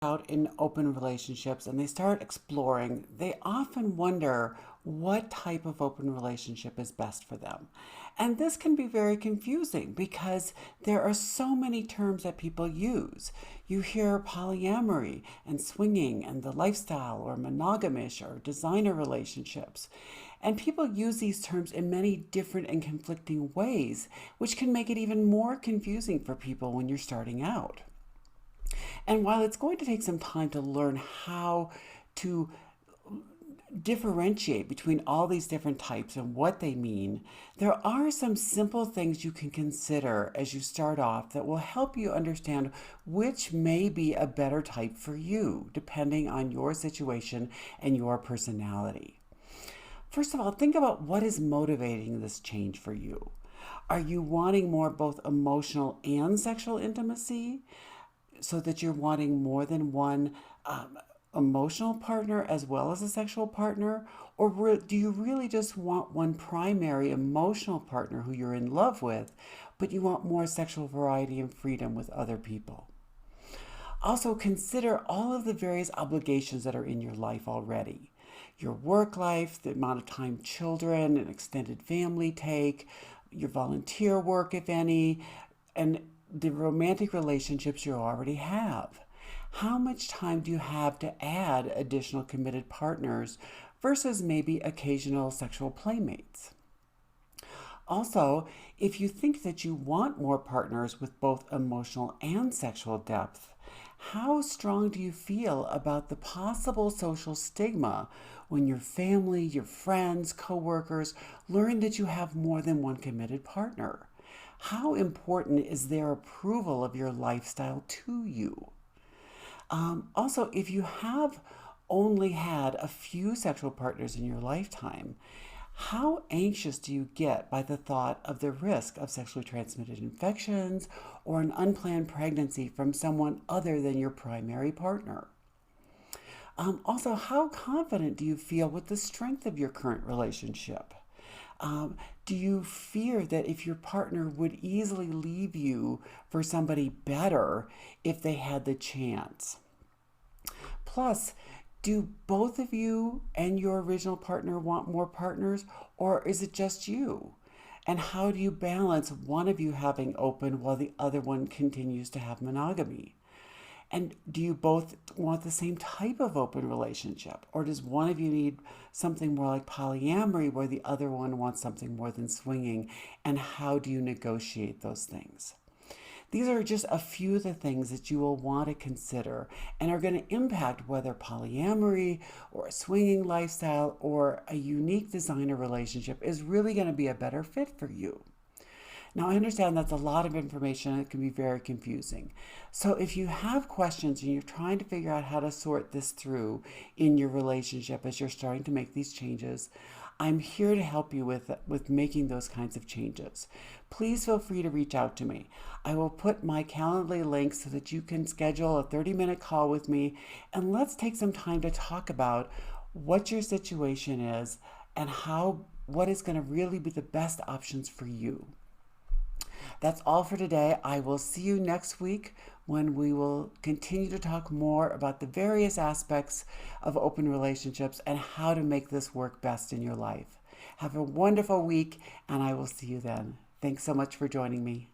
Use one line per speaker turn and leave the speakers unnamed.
out in open relationships and they start exploring, they often wonder what type of open relationship is best for them. And this can be very confusing because there are so many terms that people use. You hear polyamory and swinging and the lifestyle or monogamish or designer relationships. And people use these terms in many different and conflicting ways, which can make it even more confusing for people when you're starting out. And while it's going to take some time to learn how to differentiate between all these different types and what they mean, there are some simple things you can consider as you start off that will help you understand which may be a better type for you, depending on your situation and your personality. First of all, think about what is motivating this change for you. Are you wanting more both emotional and sexual intimacy, so that you're wanting more than one emotional partner as well as a sexual partner? Or do you really just want one primary emotional partner who you're in love with, but you want more sexual variety and freedom with other people? Also, consider all of the various obligations that are in your life already. Your work life, the amount of time children and extended family take, your volunteer work, if any, and the romantic relationships you already have. How much time do you have to add additional committed partners versus maybe occasional sexual playmates? Also, if you think that you want more partners with both emotional and sexual depth, how strong do you feel about the possible social stigma when your family, your friends, coworkers learn that you have more than one committed partner? How important is their approval of your lifestyle to you? Also, if you have only had a few sexual partners in your lifetime, how anxious do you get by the thought of the risk of sexually transmitted infections or an unplanned pregnancy from someone other than your primary partner? Also, how confident do you feel with the strength of your current relationship? Do you fear that if your partner would easily leave you for somebody better if they had the chance? Plus, do both of you and your original partner want more partners, or is it just you? And how do you balance one of you having open while the other one continues to have monogamy? And do you both want the same type of open relationship? Or does one of you need something more like polyamory where the other one wants something more than swinging? And how do you negotiate those things? These are just a few of the things that you will want to consider and are going to impact whether polyamory or a swinging lifestyle or a unique designer relationship is really going to be a better fit for you. Now, I understand that's a lot of information and it can be very confusing. So if you have questions and you're trying to figure out how to sort this through in your relationship as you're starting to make these changes, I'm here to help you with making those kinds of changes. Please feel free to reach out to me. I will put my Calendly link so that you can schedule a 30-minute call with me, and let's take some time to talk about what your situation is and what is going to really be the best options for you. That's all for today. I will see you next week when we will continue to talk more about the various aspects of open relationships and how to make this work best in your life. Have a wonderful week, and I will see you then. Thanks so much for joining me.